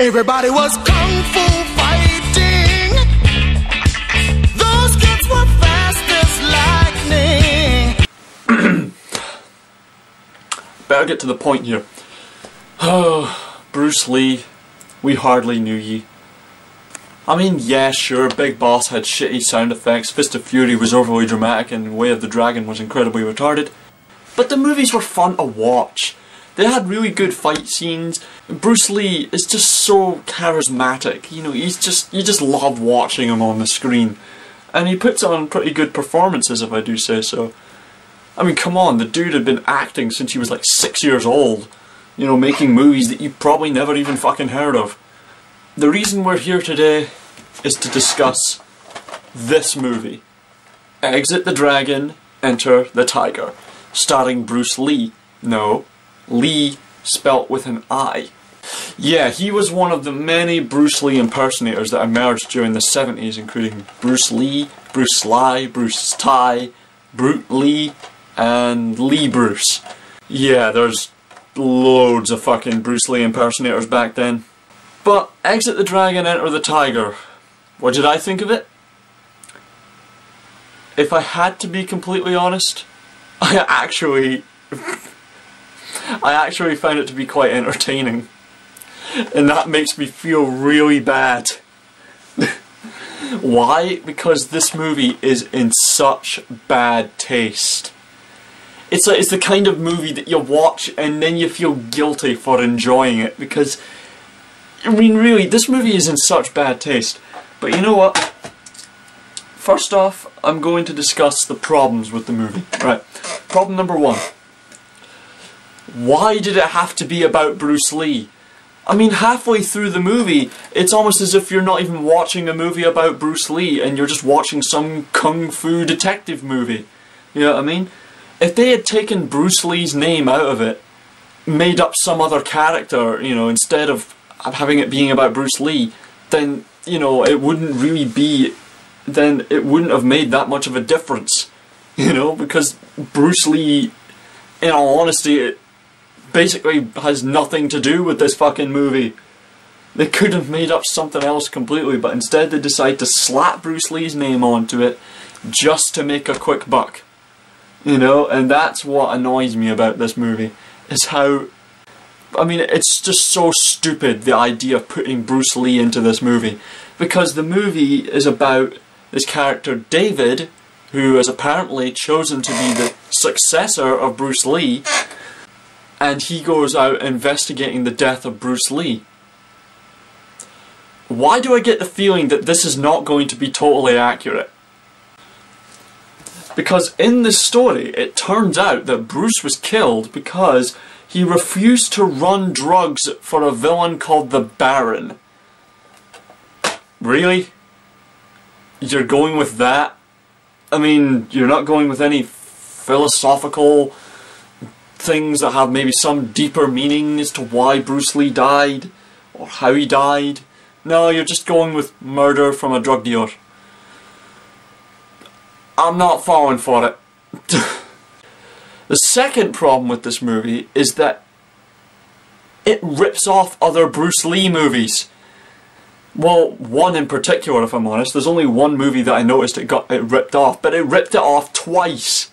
Everybody was kung fu fighting. Those kids were fast as lightning. Better get to the point here. Oh, Bruce Lee, we hardly knew ye. I mean, yeah, sure, Big Boss had shitty sound effects, Fist of Fury was overly dramatic, and Way of the Dragon was incredibly retarded. But the movies were fun to watch. They had really good fight scenes. Bruce Lee is just so charismatic, you know, you just love watching him on the screen. And he puts on pretty good performances, if I do say so. I mean, come on, the dude had been acting since he was like 6 years old. You know, making movies that you probably never even fucking heard of. The reason we're here today is to discuss this movie. Exit the Dragon, Enter the Tiger. Starring Bruce Lee. No, Lee spelt with an I. Yeah, he was one of the many Bruce Lee impersonators that emerged during the 70s, including Bruce Lee, Bruce Sly, Bruce Ty, Brute Lee, and Lee Bruce. Yeah, there's loads of fucking Bruce Lee impersonators back then. But Exit the Dragon, Enter the Tiger. What did I think of it? If I had to be completely honest, I actually found it to be quite entertaining. And that makes me feel really bad. Why? Because this movie is in such bad taste. It's the kind of movie that you watch and then you feel guilty for enjoying it, because I mean, really, this movie is in such bad taste. But you know what? First off, I'm going to discuss the problems with the movie. Right. Problem number one. Why did it have to be about Bruce Lee? I mean, halfway through the movie, it's almost as if you're not even watching a movie about Bruce Lee and you're just watching some kung fu detective movie. You know what I mean? If they had taken Bruce Lee's name out of it, made up some other character, you know, instead of having it being about Bruce Lee, then, you know, it wouldn't really be, then it wouldn't have made that much of a difference, you know, because Bruce Lee, in all honesty, it basically has nothing to do with this fucking movie. They could have made up something else completely, but instead they decide to slap Bruce Lee's name onto it just to make a quick buck, you know, and that's what annoys me about this movie, is how, I mean, it's just so stupid, the idea of putting Bruce Lee into this movie. Because the movie is about this character, David, who is apparently chosen to be the successor of Bruce Lee, and he goes out investigating the death of Bruce Lee. Why do I get the feeling that this is not going to be totally accurate? Because in this story, it turns out that Bruce was killed because he refused to run drugs for a villain called the Baron. Really? You're going with that? I mean, you're not going with any philosophical things that have maybe some deeper meaning as to why Bruce Lee died, or how he died. No, you're just going with murder from a drug dealer. I'm not falling for it. The second problem with this movie is that it rips off other Bruce Lee movies. Well, one in particular, if I'm honest. There's only one movie that I noticed it ripped off, but it ripped it off twice.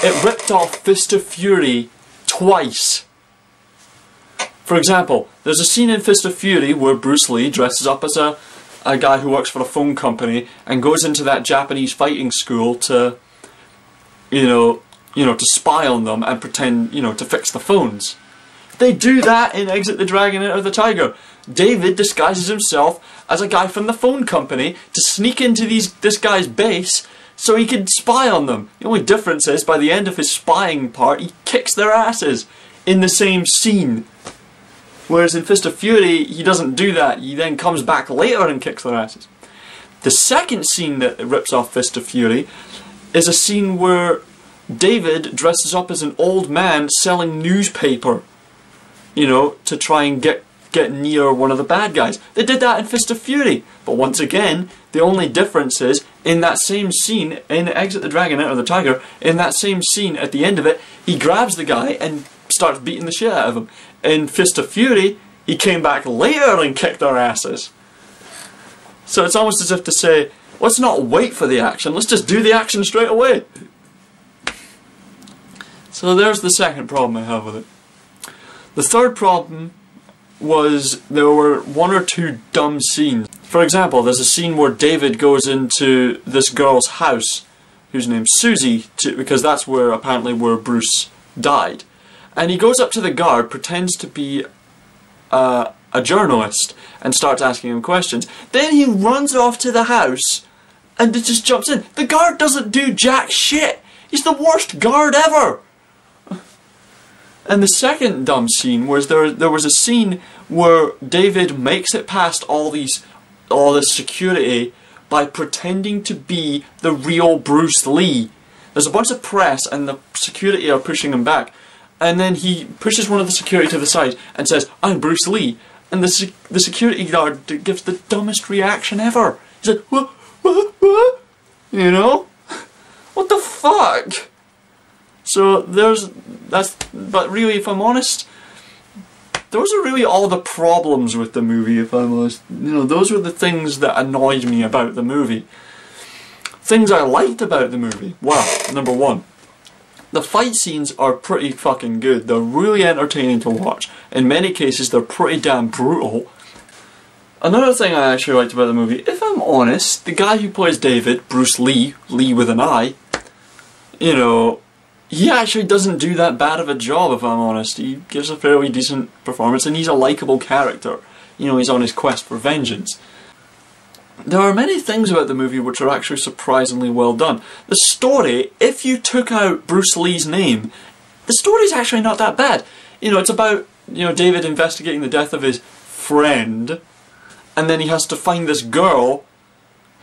It ripped off Fist of Fury twice. For example, there's a scene in Fist of Fury where Bruce Lee dresses up as a guy who works for a phone company and goes into that Japanese fighting school to, you know, to spy on them and pretend, you know, to fix the phones. They do that in Exit the Dragon, Enter the Tiger. David disguises himself as a guy from the phone company to sneak into this guy's base so he could spy on them. The only difference is, by the end of his spying part, he kicks their asses in the same scene. Whereas in Fist of Fury, he doesn't do that. He then comes back later and kicks their asses. The second scene that rips off Fist of Fury is a scene where David dresses up as an old man selling newspaper, you know, to try and get near one of the bad guys. They did that in Fist of Fury, but once again, the only difference is, in that same scene, in Exit the Dragon, Enter the Tiger, in that same scene, at the end of it, he grabs the guy and starts beating the shit out of him. In Fist of Fury, He came back later and kicked our asses. So it's almost as if to say, let's not wait for the action, let's just do the action straight away. So there's the second problem I have with it. The third problem was there were one or two dumb scenes. For example, there's a scene where David goes into this girl's house, whose name's Susie, because that's where apparently where Bruce died. And he goes up to the guard, pretends to be a journalist, and starts asking him questions. Then he runs off to the house and it just jumps in. The guard doesn't do jack shit. He's the worst guard ever. And the second dumb scene was there was a scene where David makes it past all this security by pretending to be the real Bruce Lee. There's a bunch of press and the security are pushing him back. And then he pushes one of the security to the side and says, "I'm Bruce Lee." And the security guard gives the dumbest reaction ever. He's like, "What? What? What?" You know? What the fuck? So but really, if I'm honest, those are really all the problems with the movie, if I'm honest. You know, those were the things that annoyed me about the movie. Things I liked about the movie. Well, number one, the fight scenes are pretty fucking good. They're really entertaining to watch. In many cases, they're pretty damn brutal. Another thing I actually liked about the movie, if I'm honest, the guy who plays David, Bruce Lee, Lee with an I, you know, he actually doesn't do that bad of a job, if I'm honest. He gives a fairly decent performance, and he's a likeable character. You know, he's on his quest for vengeance. There are many things about the movie which are actually surprisingly well done. The story, if you took out Bruce Lee's name, the story's actually not that bad. You know, it's about, you know, David investigating the death of his friend, and then he has to find this girl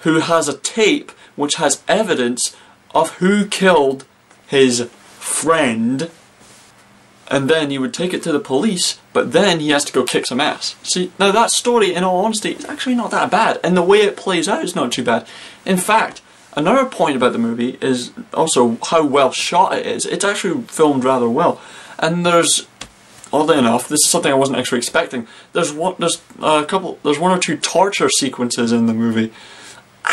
who has a tape which has evidence of who killed his friend, and then he would take it to the police, but then he has to go kick some ass. See, now that story, in all honesty, is actually not that bad, and the way it plays out is not too bad. In fact, another point about the movie is also how well shot it is. It's actually filmed rather well, and there's, oddly enough, this is something I wasn't actually expecting, there's one or two torture sequences in the movie,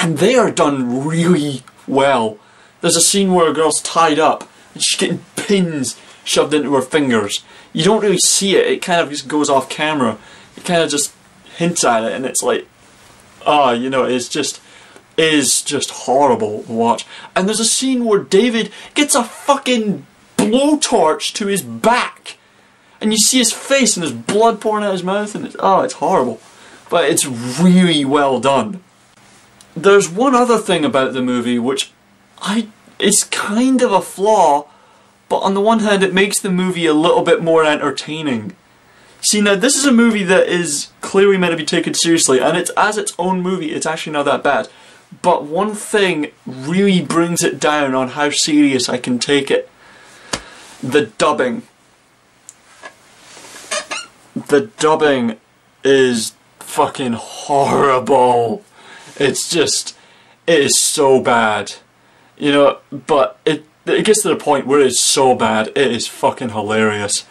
and they are done really well. There's a scene where a girl's tied up, and she's getting pins shoved into her fingers. You don't really see it, it kind of just goes off camera. It kind of just hints at it, and it's like, you know, it is just horrible to watch. And there's a scene where David gets a fucking blowtorch to his back, and you see his face and there's blood pouring out his mouth, and it's horrible. But it's really well done. There's one other thing about the movie which it's kind of a flaw, but on the one hand it makes the movie a little bit more entertaining. See, now this is a movie that is clearly meant to be taken seriously, and it's as its own movie, it's actually not that bad. But one thing really brings it down on how serious I can take it. The dubbing. The dubbing is fucking horrible. It is so bad. You know, but it gets to the point where it is so bad, it is fucking hilarious.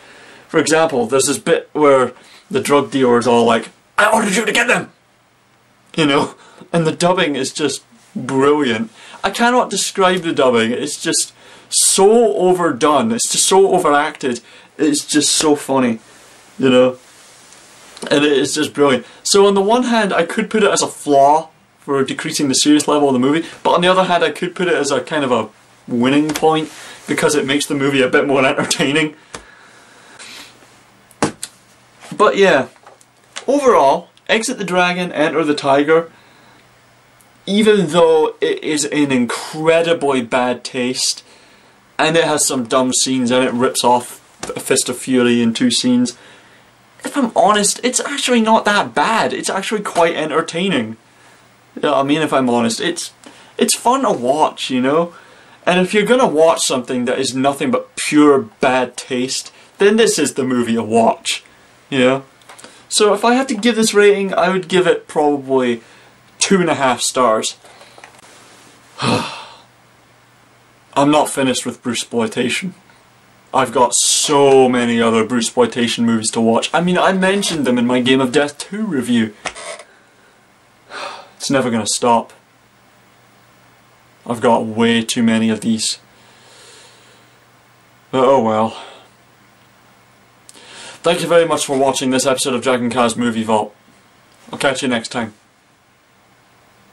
For example, there's this bit where the drug dealer is all like, "I ordered you to get them!" You know? And the dubbing is just brilliant. I cannot describe the dubbing, it's just so overdone, it's just so overacted, it's just so funny, you know? And it is just brilliant. So on the one hand, I could put it as a flaw for decreasing the serious level of the movie, but on the other hand I could put it as a kind of a winning point because it makes the movie a bit more entertaining. But yeah, overall, Exit the Dragon, Enter the Tiger, even though it is in incredibly bad taste and it has some dumb scenes and it rips off A Fist of Fury in two scenes, if I'm honest, it's actually not that bad. It's actually quite entertaining. You know what I mean, if I'm honest, it's fun to watch, you know? And if you're gonna watch something that is nothing but pure bad taste, then this is the movie to watch, you know? So if I had to give this rating, I would give it probably 2.5 stars. I'm not finished with Brucepliotation. I've got so many other Bruceploitation movies to watch. I mean, I mentioned them in my Game of Death 2 review. It's never gonna stop. I've got way too many of these. But oh well. Thank you very much for watching this episode of Jack and Kaz Movie Vault. I'll catch you next time.